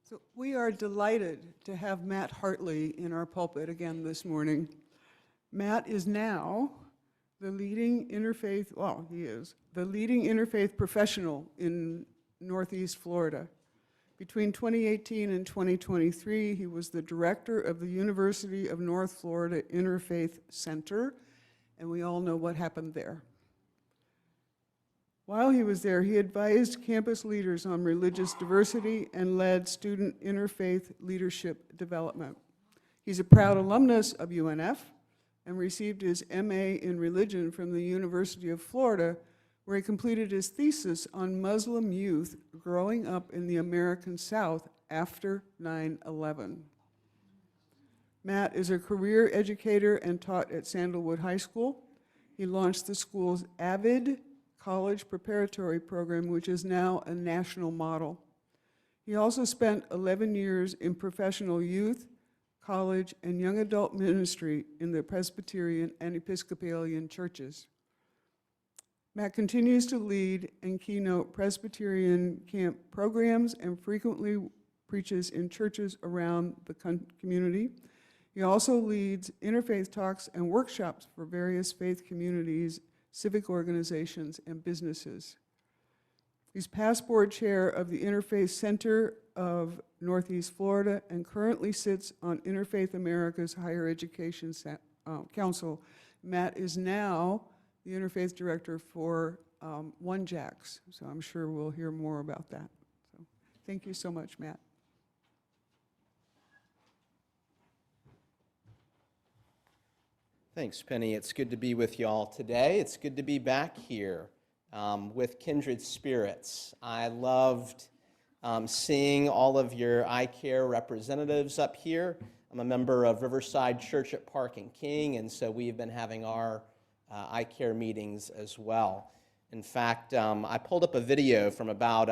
So we are delighted to have Matt Hartley in our pulpit again this morning. Matt is now the leading interfaith, well, he is the leading interfaith professional in Northeast Florida. Between 2018 and 2023, he was the director of the University of North Florida Interfaith Center, and we all know what happened there. While he was there, he advised campus leaders on religious diversity and led student interfaith leadership development. He's a proud alumnus of UNF and received his MA in religion from the University of Florida, where he completed his thesis on Muslim youth growing up in the American South after 9/11. Matt is a career educator and taught at Sandalwood High School. He launched the school's AVID college preparatory program, which is now a national model. He also spent 11 years in professional youth, college, and young adult ministry in the Presbyterian and Episcopalian churches. Matt continues to lead and keynote Presbyterian camp programs and frequently preaches in churches around the community. He also leads interfaith talks and workshops for various faith communities, civic organizations, and businesses. He's past board chair of the Interfaith Center of Northeast Florida and currently sits on Interfaith America's Higher Education Council. Matt is now the Interfaith Director for OneJax, so I'm sure we'll hear more about that. So, thank you so much, Matt. Thanks, Penny. It's good to be with y'all today. It's good to be back here with kindred spirits. I loved seeing all of your iCare representatives up here. I'm a member of Riverside Church at Park and King, and so we've been having our iCare meetings as well. In fact, I pulled up a video from about,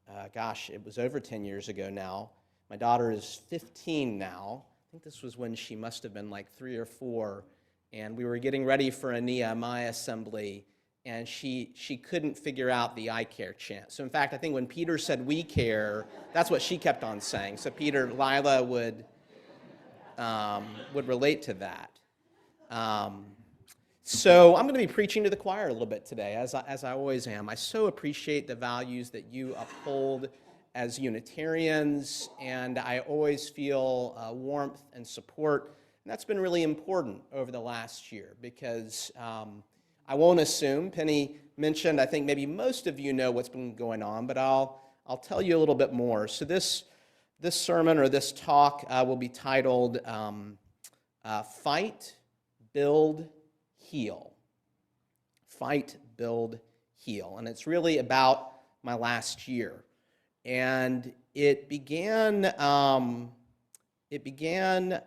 it was over 10 years ago now. My daughter is 15 now. I think this was when she must have been like 3 or 4, and we were getting ready for a Nehemiah assembly, and she couldn't figure out the I care chant. So in fact, I think when Peter said we care, that's what she kept on saying. So Lila would relate to that. So I'm going to be preaching to the choir a little bit today, as I always am. I so appreciate the values that you uphold as Unitarians, and I always feel warmth and support. And that's been really important over the last year because I won't assume. Penny mentioned, I think maybe most of you know what's been going on, but I'll tell you a little bit more. So this sermon or this talk will be titled Fight, Build, Heal. Fight, Build, Heal. And it's really about my last year. And it began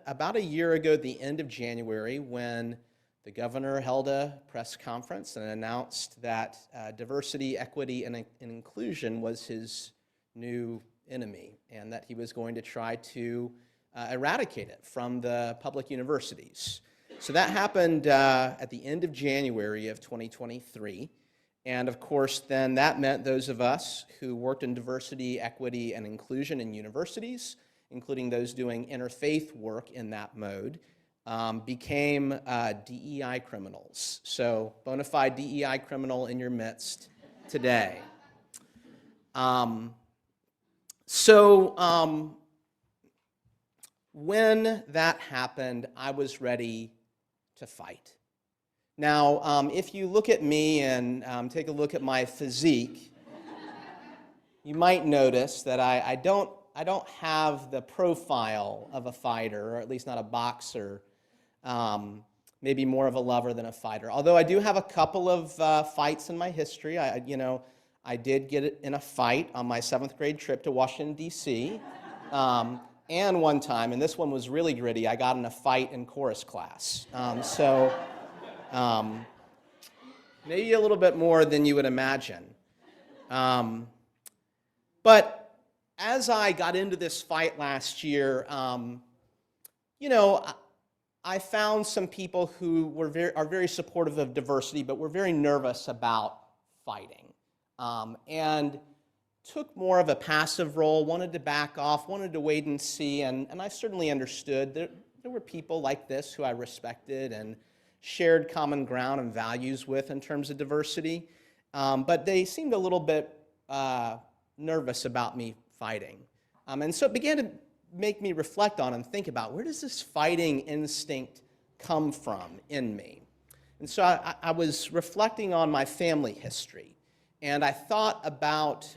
about a year ago at the end of January when the governor held a press conference and announced that diversity, equity, and inclusion was his new enemy and that he was going to try to eradicate it from the public universities. So that happened at the end of January of 2023. And of course, then that meant those of us who worked in diversity, equity, and inclusion in universities, including those doing interfaith work in that mode, became DEI criminals. So, bona fide DEI criminal in your midst today. When that happened, I was ready to fight. Now, if you look at me and take a look at my physique, you might notice that I don't have the profile of a fighter, or at least not a boxer, maybe more of a lover than a fighter. Although I do have a couple of fights in my history. I did get in a fight on my 7th grade trip to Washington, D.C., and one time, and this one was really gritty, I got in a fight in chorus class. Maybe a little bit more than you would imagine. But as I got into this fight last year, I found some people who are very supportive of diversity, but were very nervous about fighting. And took more of a passive role, wanted to back off, wanted to wait and see, and I certainly understood that there were people like this who I respected and shared common ground and values with in terms of diversity, but they seemed a little bit nervous about me fighting. And so it began to make me reflect on and think about, where does this fighting instinct come from in me? And so I was reflecting on my family history, and I thought about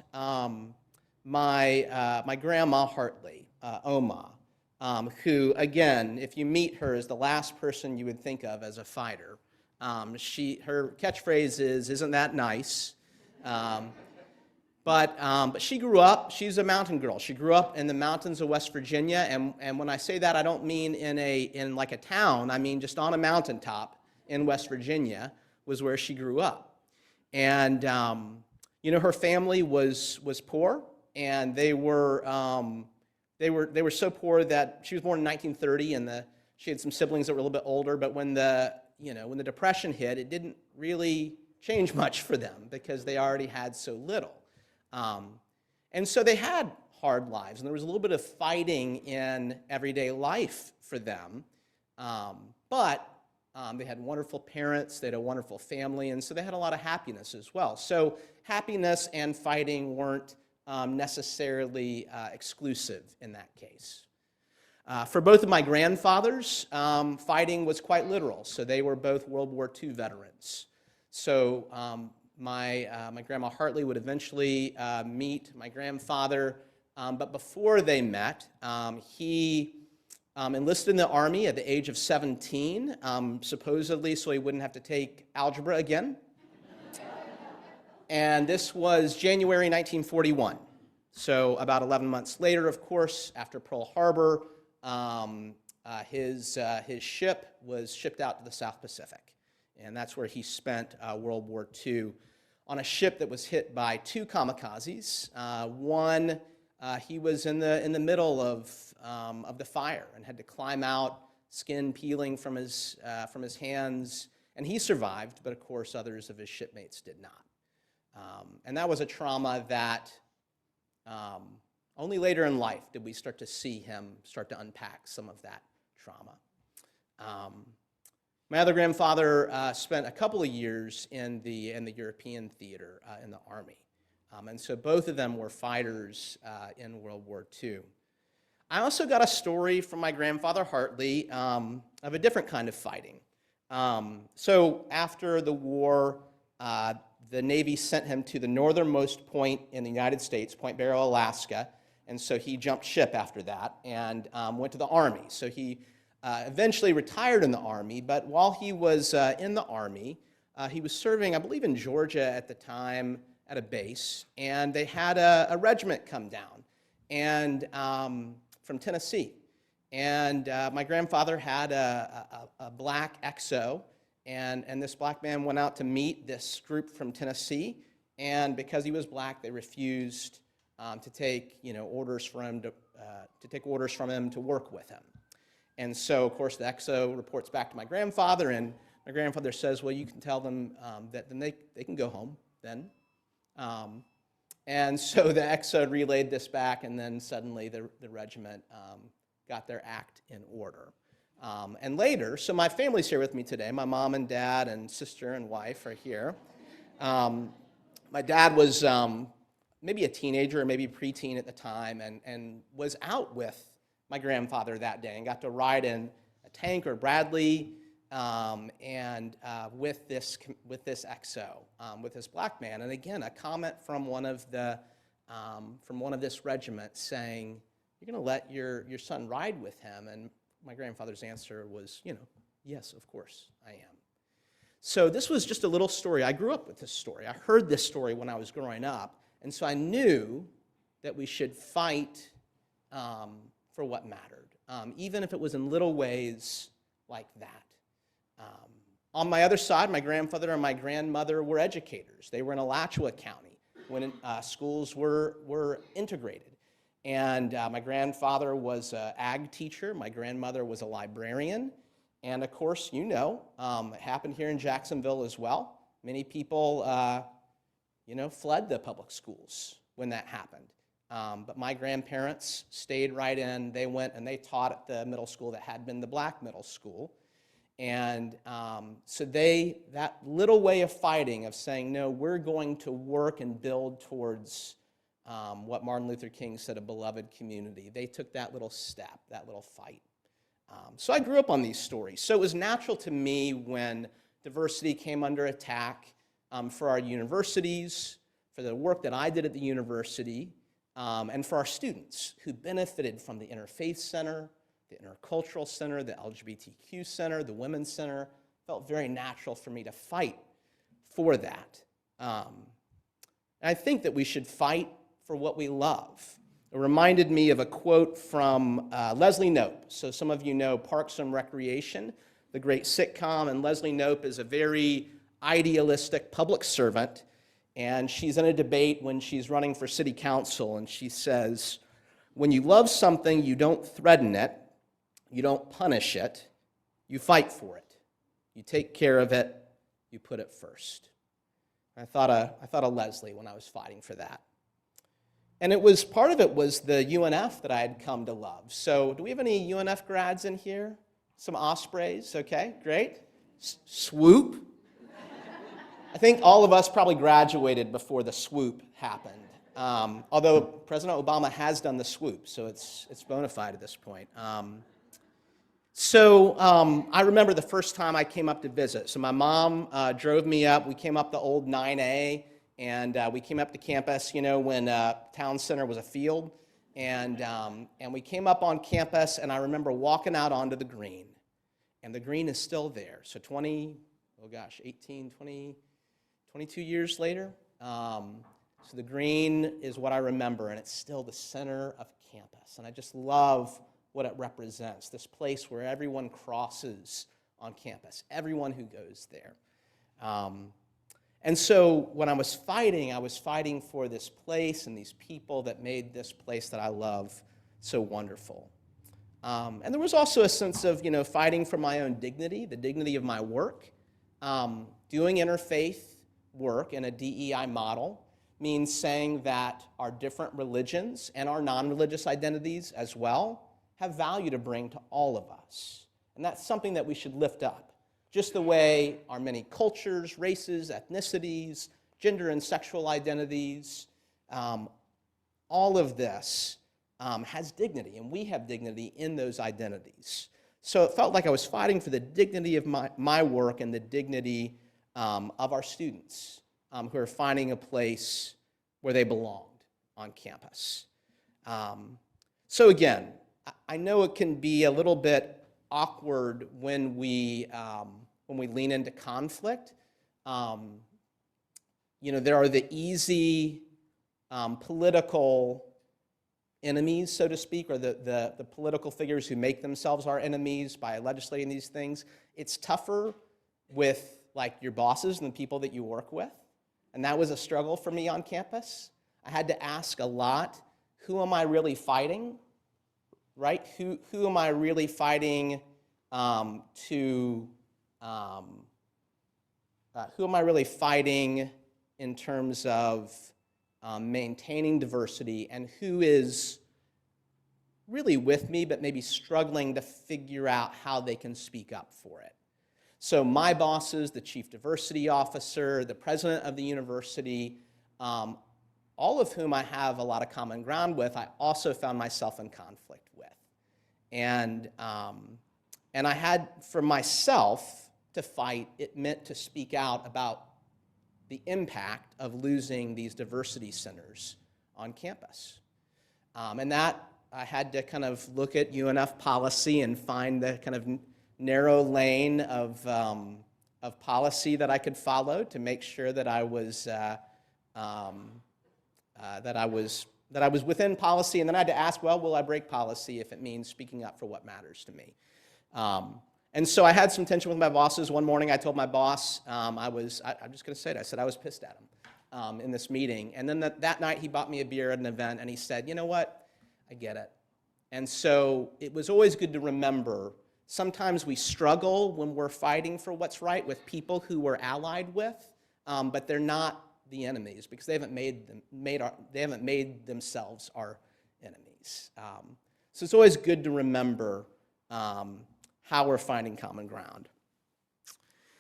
my grandma Hartley, Oma, who, again, if you meet her, is the last person you would think of as a fighter. Her catchphrase is, "Isn't that nice?" But she grew up, she's a mountain girl. She grew up in the mountains of West Virginia, and when I say that, I don't mean in like a town. I mean just on a mountaintop in West Virginia was where she grew up. And her family was poor, and they were so poor that she was born in 1930, and she had some siblings that were a little bit older. But when the Depression hit, it didn't really change much for them because they already had so little. And so they had hard lives, and there was a little bit of fighting in everyday life for them. But they had wonderful parents, they had a wonderful family, and so they had a lot of happiness as well. So happiness and fighting weren't necessarily exclusive in that case. For both of my grandfathers, fighting was quite literal. So they were both World War II veterans. So my grandma Hartley would eventually meet my grandfather, but before they met, he enlisted in the Army at the age of 17, supposedly so he wouldn't have to take algebra again. And this was January 1941. So about 11 months later, of course, after Pearl Harbor, his ship was shipped out to the South Pacific. And that's where he spent World War II on a ship that was hit by two kamikazes. One, he was in the middle of the fire and had to climb out, skin peeling from his hands, and he survived, but of course others of his shipmates did not. And that was a trauma that only later in life did we start to see him start to unpack some of that trauma. My other grandfather spent a couple of years in the European theater in the Army. And so both of them were fighters in World War II. I also got a story from my grandfather Hartley of a different kind of fighting. So after the war, the Navy sent him to the northernmost point in the United States, Point Barrow, Alaska, and so he jumped ship after that and went to the Army. So he eventually retired in the Army, but while he was in the Army, he was serving, I believe, in Georgia at the time at a base, and they had a regiment come down and from Tennessee. And my grandfather had a black XO, and this black man went out to meet this group from Tennessee, and because he was black, they refused to take orders from him to work with him. And so, of course, the XO reports back to my grandfather, and my grandfather says, well, you can tell them that then they can go home then. And so the XO relayed this back, and then suddenly the regiment got their act in order. And later, so my family's here with me today. My mom and dad and sister and wife are here. My dad was maybe a teenager or maybe preteen at the time, and was out with my grandfather that day and got to ride in a tank or Bradley and with this XO, with this black man. And again, a comment from one of this regiment saying, "You're going to let your son ride with him?" And my grandfather's answer was, "Yes, of course I am." So this was just a little story. I grew up with this story. I heard this story when I was growing up, and so I knew that we should fight for what mattered, even if it was in little ways like that. On my other side, my grandfather and my grandmother were educators. They were in Alachua County when schools were integrated. And my grandfather was an ag teacher. My grandmother was a librarian. And of course, it happened here in Jacksonville as well. Many people, fled the public schools when that happened. But my grandparents stayed right in. They went and they taught at the middle school that had been the black middle school. And so that little way of fighting, of saying, no, we're going to work and build towards what Martin Luther King said, a beloved community. They took that little step, that little fight. So I grew up on these stories. So it was natural to me when diversity came under attack for our universities, for the work that I did at the university, and for our students who benefited from the Interfaith Center, the Intercultural Center, the LGBTQ Center, the Women's Center. It felt very natural for me to fight for that. And I think that we should fight for what we love. It reminded me of a quote from Leslie Knope. So some of you know Parks and Recreation, the great sitcom, and Leslie Knope is a very idealistic public servant, and she's in a debate when she's running for city council, and she says, when you love something, you don't threaten it, you don't punish it, you fight for it. You take care of it, you put it first. I thought of Leslie when I was fighting for that. And part of it was the UNF that I had come to love. So do we have any UNF grads in here? Some Ospreys, okay, great. Swoop. I think all of us probably graduated before the swoop happened. Although President Obama has done the swoop, so it's bona fide at this point. I remember the first time I came up to visit. So my mom drove me up. We came up the old 9A, and we came up to campus, when Town Center was a field. And we came up on campus, and I remember walking out onto the green. And the green is still there. So 18, 20, 22 years later. So the green is what I remember, and it's still the center of campus. And I just love what it represents, this place where everyone crosses on campus, everyone who goes there. And so when I was fighting for this place and these people that made this place that I love so wonderful. And there was also a sense of, fighting for my own dignity, the dignity of my work. Doing interfaith work in a DEI model means saying that our different religions and our non-religious identities as well have value to bring to all of us. And that's something that we should lift up. Just the way our many cultures, races, ethnicities, gender and sexual identities, all of this has dignity, and we have dignity in those identities. So it felt like I was fighting for the dignity of my work and the dignity of our students who are finding a place where they belonged on campus. So again, I know it can be a little bit awkward when we lean into conflict. There are the easy political enemies, so to speak, or the political figures who make themselves our enemies by legislating these things. It's tougher with your bosses and the people that you work with. And that was a struggle for me on campus. I had to ask a lot, who am I really fighting? Right? Who am I really fighting who am I really fighting in terms of maintaining diversity, and who is really with me but maybe struggling to figure out how they can speak up for it. So my bosses, the chief diversity officer, the president of the university, all of whom I have a lot of common ground with, I also found myself in conflict with. And I had, for myself, to fight, it meant to speak out about the impact of losing these diversity centers on campus. And that I had to kind of look at UNF policy and find the kind of narrow lane of policy that I could follow to make sure that I was within policy. And then I had to ask, well, will I break policy if it means speaking up for what matters to me? And so I had some tension with my bosses. One morning I told my boss, I'm just going to say it, I said I was pissed at him in this meeting. And then that night he bought me a beer at an event and he said, you know what, I get it. And so it was always good to remember, sometimes we struggle when we're fighting for what's right with people who we're allied with, but they're not the enemies because they haven't made themselves our enemies. So it's always good to remember how we're finding common ground.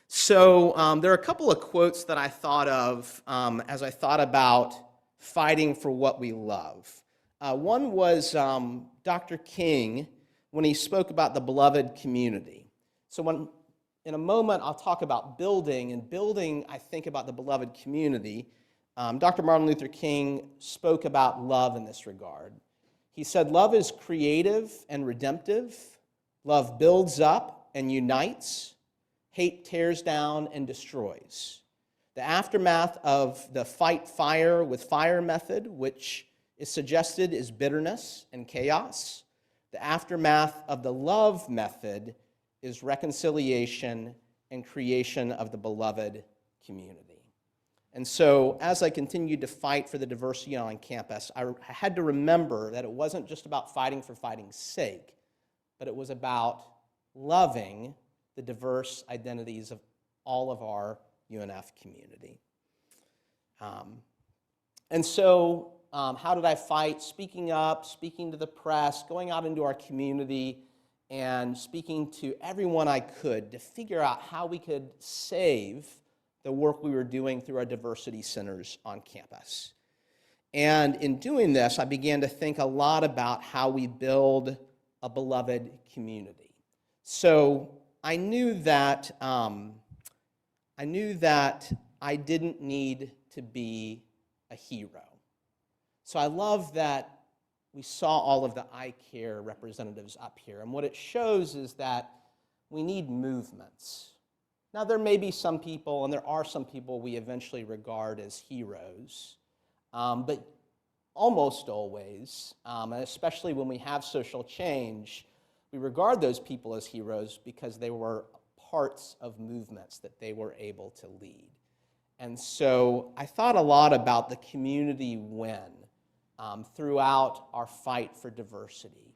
So there are a couple of quotes that I thought of as I thought about fighting for what we love. One was Dr. King when he spoke about the beloved community. So in a moment, I'll talk about building, and building, I think about the beloved community. Dr. Martin Luther King spoke about love in this regard. He said, love is creative and redemptive. Love builds up and unites. Hate tears down and destroys. The aftermath of the fight fire with fire method, which is suggested, is bitterness and chaos. The aftermath of the love method is reconciliation and creation of the beloved community. And so as I continued to fight for the diversity on campus, I had to remember that it wasn't just about fighting for fighting's sake, but it was about loving the diverse identities of all of our UNF community. And so how did I fight? Speaking up, speaking to the press, going out into our community, and speaking to everyone I could to figure out how we could save the work we were doing through our diversity centers on campus. And in doing this, I began to think a lot about how we build a beloved community. So I knew that I didn't need to be a hero. So I love that we saw all of the I-CARE representatives up here. And what it shows is that we need movements. Now, there may be some people, and there are some people we eventually regard as heroes, but almost always, and especially when we have social change, we regard those people as heroes because they were parts of movements that they were able to lead. And so I thought a lot about the community win throughout our fight for diversity.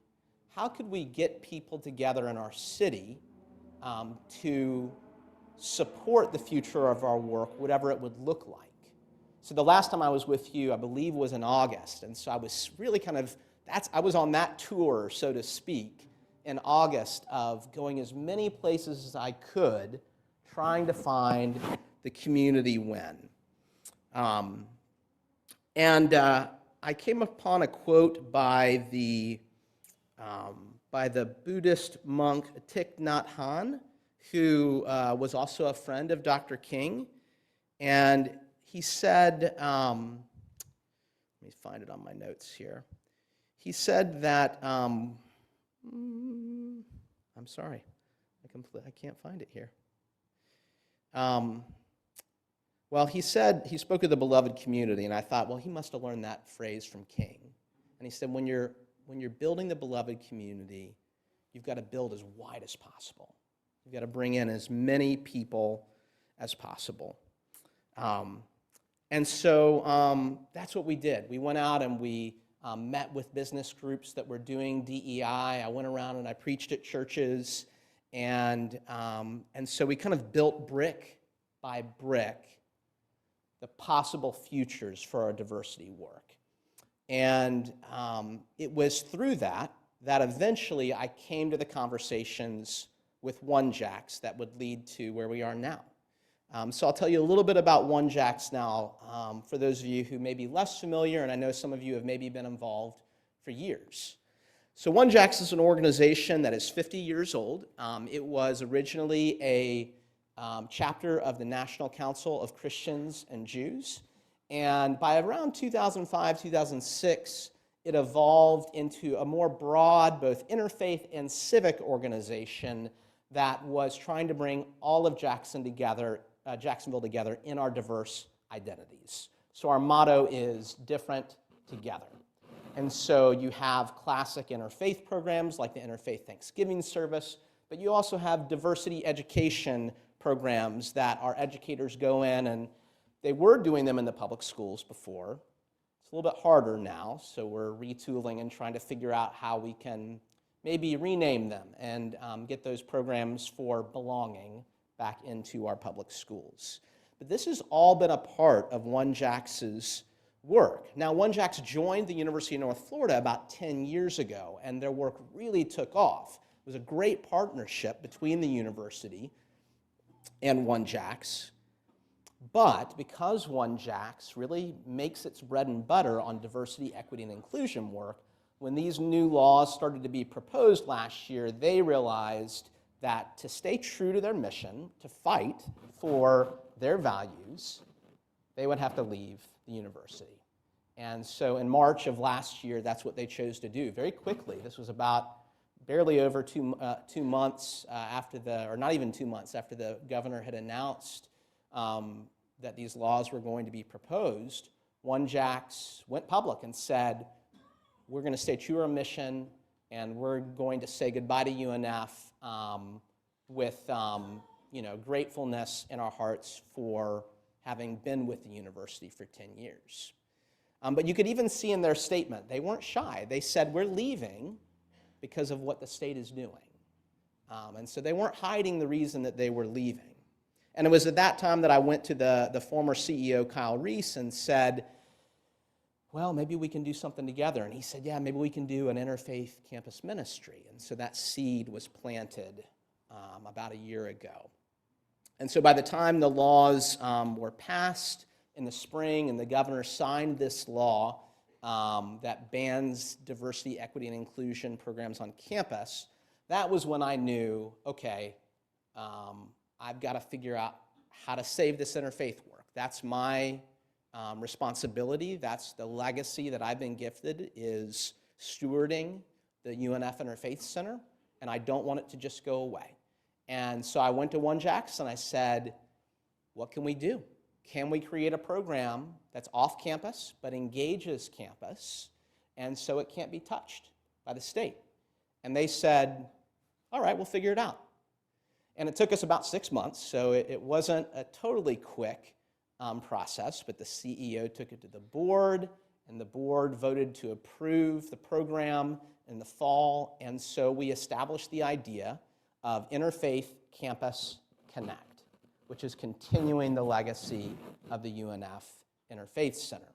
How could we get people together in our city to support the future of our work, whatever it would look like? So the last time I was with you, I believe, was in August, and so I was really I was on that tour, so to speak, in August of going as many places as I could, trying to find the community win. I came upon a quote by the Buddhist monk Thich Nhat Hanh, who was also a friend of Dr. King, and he said, let me find it on my notes here. He said that, I'm sorry, I can't find it here. Well, he spoke of the beloved community, and I thought, well, he must have learned that phrase from King. And he said, when you're building the beloved community, you've got to build as wide as possible. You've got to bring in as many people as possible. And so that's what we did. We went out and we met with business groups that were doing DEI. I went around and I preached at churches, and so we kind of built brick by brick the possible futures for our diversity work. And it was through that eventually I came to the conversations with OneJax that would lead to where we are now. So I'll tell you a little bit about OneJax now for those of you who may be less familiar, and I know some of you have maybe been involved for years. So OneJax is an organization that is 50 years old. It was originally a chapter of the National Council of Christians and Jews. And by around 2005, 2006, it evolved into a more broad, both interfaith and civic organization that was trying to bring all of Jacksonville together in our diverse identities. So our motto is different together. And so you have classic interfaith programs like the Interfaith Thanksgiving service, but you also have diversity education programs that our educators go in, and they were doing them in the public schools before. It's a little bit harder now, so we're retooling and trying to figure out how we can maybe rename them and get those programs for belonging back into our public schools. But this has all been a part of OneJax's work. Now, OneJax joined the University of North Florida about 10 years ago, and their work really took off. It was a great partnership between the university and OneJax. But because OneJax really makes its bread and butter on diversity, equity, and inclusion work, when these new laws started to be proposed last year, they realized that to stay true to their mission, to fight for their values, they would have to leave the university. And so in March of last year, that's what they chose to do very quickly. This was about barely over 2 months after or not even 2 months after the governor had announced that these laws were going to be proposed. OneJax went public and said, we're going to stay true to our mission, and we're going to say goodbye to UNF with gratefulness in our hearts for having been with the university for 10 years. But you could even see in their statement, they weren't shy. They said, we're leaving because of what the state is doing. And so they weren't hiding the reason that they were leaving. And it was at that time that I went to the former CEO, Kyle Reese, and said, well, maybe we can do something together. And he said, yeah, maybe we can do an interfaith campus ministry. And so that seed was planted about a year ago. And so by the time the laws were passed in the spring and the governor signed this law that bans diversity, equity, and inclusion programs on campus, that was when I knew, okay, I've got to figure out how to save this interfaith work. That's my responsibility. That's the legacy that I've been gifted, is stewarding the UNF Interfaith Center, and I don't want it to just go away. And so I went to OneJax and I said, what can we do? Can we create a program that's off campus but engages campus, and so it can't be touched by the state? And they said, all right, we'll figure it out. And it took us about 6 months, so it wasn't a totally quick process, but the CEO took it to the board, and the board voted to approve the program in the fall, and so we established the idea of Interfaith Campus Connect, which is continuing the legacy of the UNF Interfaith Center.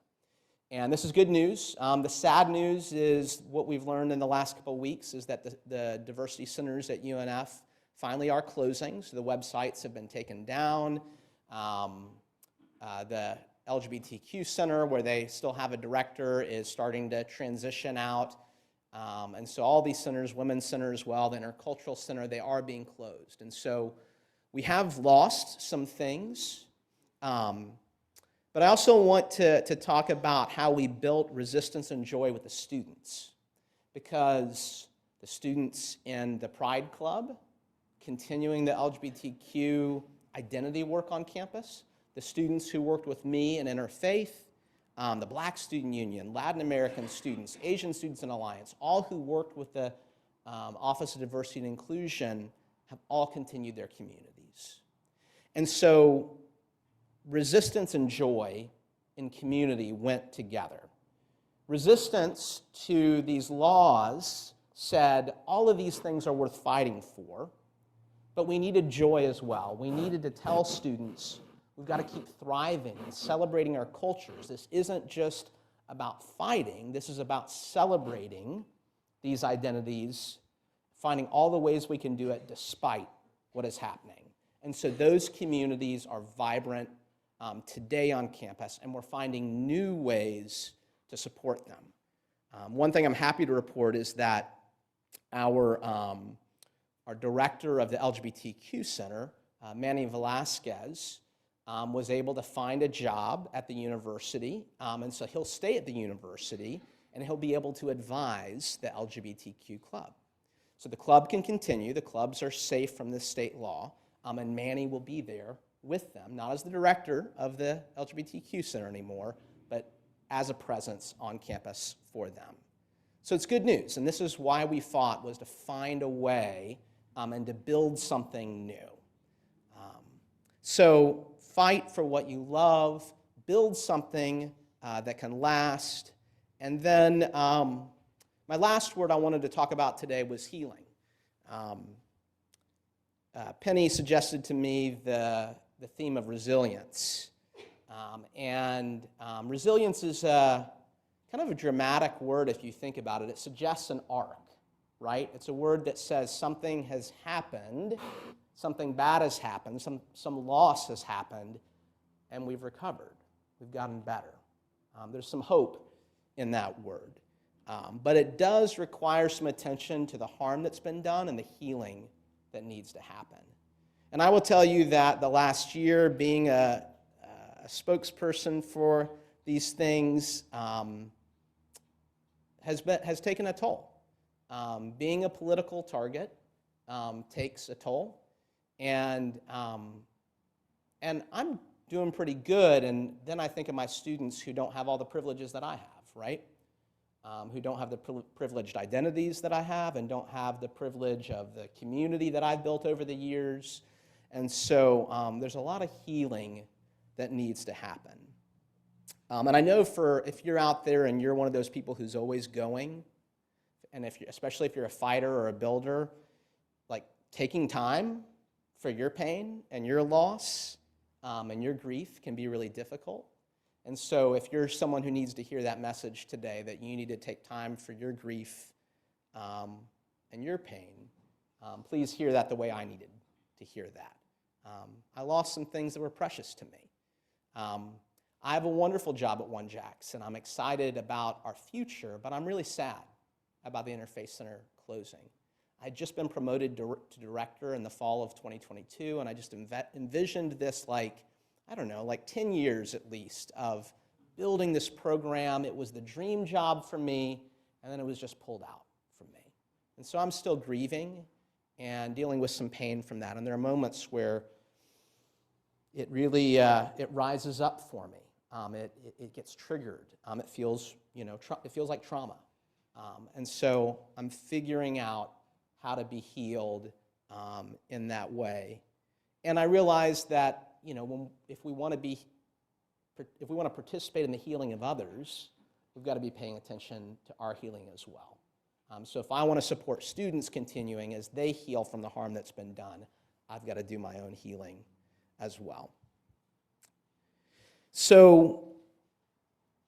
And this is good news. The sad news is what we've learned in the last couple of weeks is that the diversity centers at UNF finally are closing, so the websites have been taken down. The LGBTQ Center, where they still have a director, is starting to transition out. And so all these centers, Women's Center as well, the Intercultural Center, they are being closed. And so we have lost some things. But I also want to talk about how we built resistance and joy with the students. Because the students in the Pride Club, continuing the LGBTQ identity work on campus, the students who worked with me in Interfaith, the Black Student Union, Latin American students, Asian Students in Alliance, all who worked with the Office of Diversity and Inclusion have all continued their communities. And so resistance and joy in community went together. Resistance to these laws said all of these things are worth fighting for, but we needed joy as well. We needed to tell students we've got to keep thriving and celebrating our cultures. This isn't just about fighting. This is about celebrating these identities, finding all the ways we can do it despite what is happening. And so those communities are vibrant today on campus, and we're finding new ways to support them. One thing I'm happy to report is that our director of the LGBTQ Center, Manny Velasquez, was able to find a job at the university, and so he'll stay at the university, and he'll be able to advise the LGBTQ club. So the club can continue. The clubs are safe from this state law, and Manny will be there with them, not as the director of the LGBTQ Center anymore, but as a presence on campus for them. So it's good news, and this is why we fought, was to find a way and to build something new. So fight for what you love, build something that can last, and then my last word I wanted to talk about today was healing. Penny suggested to me the the theme of resilience. Resilience is kind of a dramatic word if you think about it. It suggests an arc, right? It's a word that says something has happened, something bad has happened, some loss has happened, and we've recovered. We've gotten better. There's some hope in that word. But it does require some attention to the harm that's been done and the healing that needs to happen. And I will tell you that the last year, being a spokesperson for these things has taken a toll. Being a political target takes a toll. And I'm doing pretty good, and then I think of my students who don't have all the privileges that I have, right? Who don't have the privileged identities that I have and don't have the privilege of the community that I've built over the years. And so there's a lot of healing that needs to happen. And I know if you're out there and you're one of those people who's always going, and especially if you're a fighter or a builder, like taking time for your pain and your loss and your grief can be really difficult. And so if you're someone who needs to hear that message today, that you need to take time for your grief and your pain, please hear that the way I needed to hear that. I lost some things that were precious to me. I have a wonderful job at OneJax, and I'm excited about our future, but I'm really sad about the Interfaith Center closing. I had just been promoted to director in the fall of 2022, and I just envisioned this like 10 years at least of building this program. It was the dream job for me, and then it was just pulled out from me. And so I'm still grieving and dealing with some pain from that, and there are moments where it really it rises up for me. It gets triggered. It feels like trauma, and so I'm figuring out how to be healed in that way. And I realize that if we want to participate in the healing of others, we've got to be paying attention to our healing as well. So if I want to support students continuing as they heal from the harm that's been done, I've got to do my own healing as well. So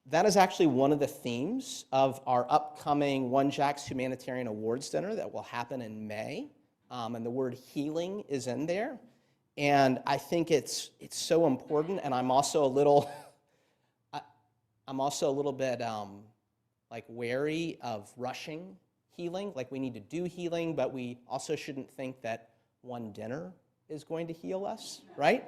that is actually one of the themes of our upcoming OneJax Humanitarian Awards Dinner that will happen in May, and the word healing is in there. And I think it's so important, and I'm also a little bit like wary of rushing healing. Like we need to do healing, but we also shouldn't think that one dinner is going to heal us, right?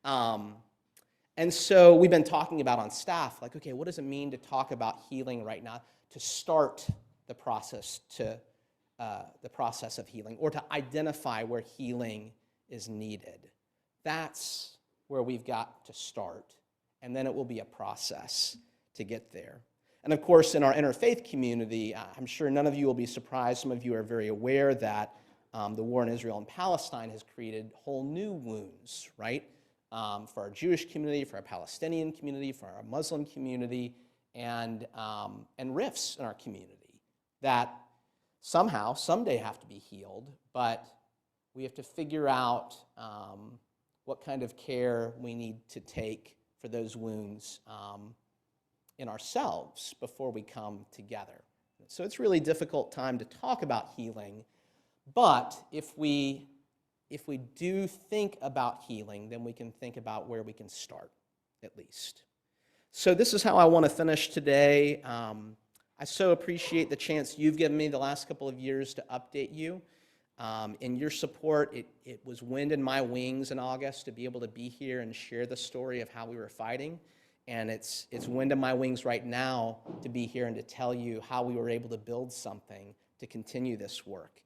And so we've been talking about on staff, like, okay, what does it mean to talk about healing right now, to start the process of healing, or to identify where healing is needed. That's where we've got to start, and then it will be a process to get there. And of course, in our interfaith community, I'm sure none of you will be surprised, some of you are very aware that the war in Israel and Palestine has created whole new wounds, right? For our Jewish community, for our Palestinian community, for our Muslim community, and rifts in our community that somehow, someday have to be healed, but we have to figure out what kind of care we need to take for those wounds in ourselves before we come together. So it's a really difficult time to talk about healing, but if we do think about healing, then we can think about where we can start, at least. So this is how I want to finish today. I so appreciate the chance you've given me the last couple of years to update you. In your support, it was wind in my wings in August to be able to be here and share the story of how we were fighting. And it's wind in my wings right now to be here and to tell you how we were able to build something to continue this work.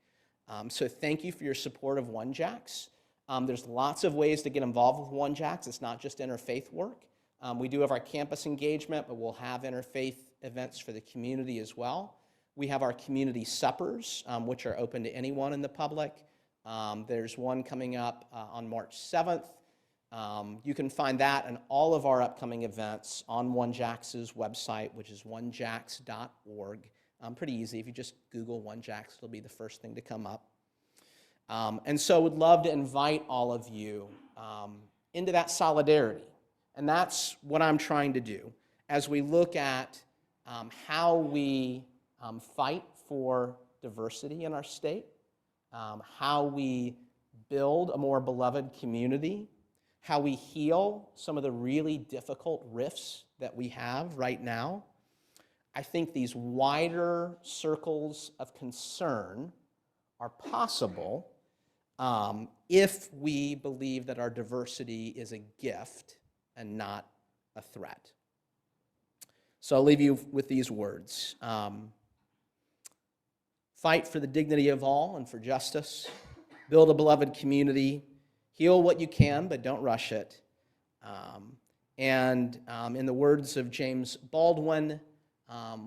So thank you for your support of OneJax. There's lots of ways to get involved with OneJax. It's not just interfaith work. We do have our campus engagement, but we'll have interfaith events for the community as well. We have our community suppers, which are open to anyone in the public. There's one coming up on March 7th. You can find that and all of our upcoming events on OneJax's website, which is onejax.org. Pretty easy. If you just Google OneJax, it'll be the first thing to come up. And so would love to invite all of you into that solidarity. And that's what I'm trying to do as we look at how we fight for diversity in our state, how we build a more beloved community, how we heal some of the really difficult rifts that we have right now. I think these wider circles of concern are possible if we believe that our diversity is a gift and not a threat. So I'll leave you with these words. Fight for the dignity of all and for justice. Build a beloved community. Heal what you can, but don't rush it. In the words of James Baldwin,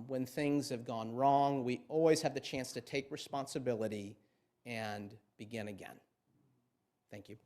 when things have gone wrong, we always have the chance to take responsibility and begin again. Thank you.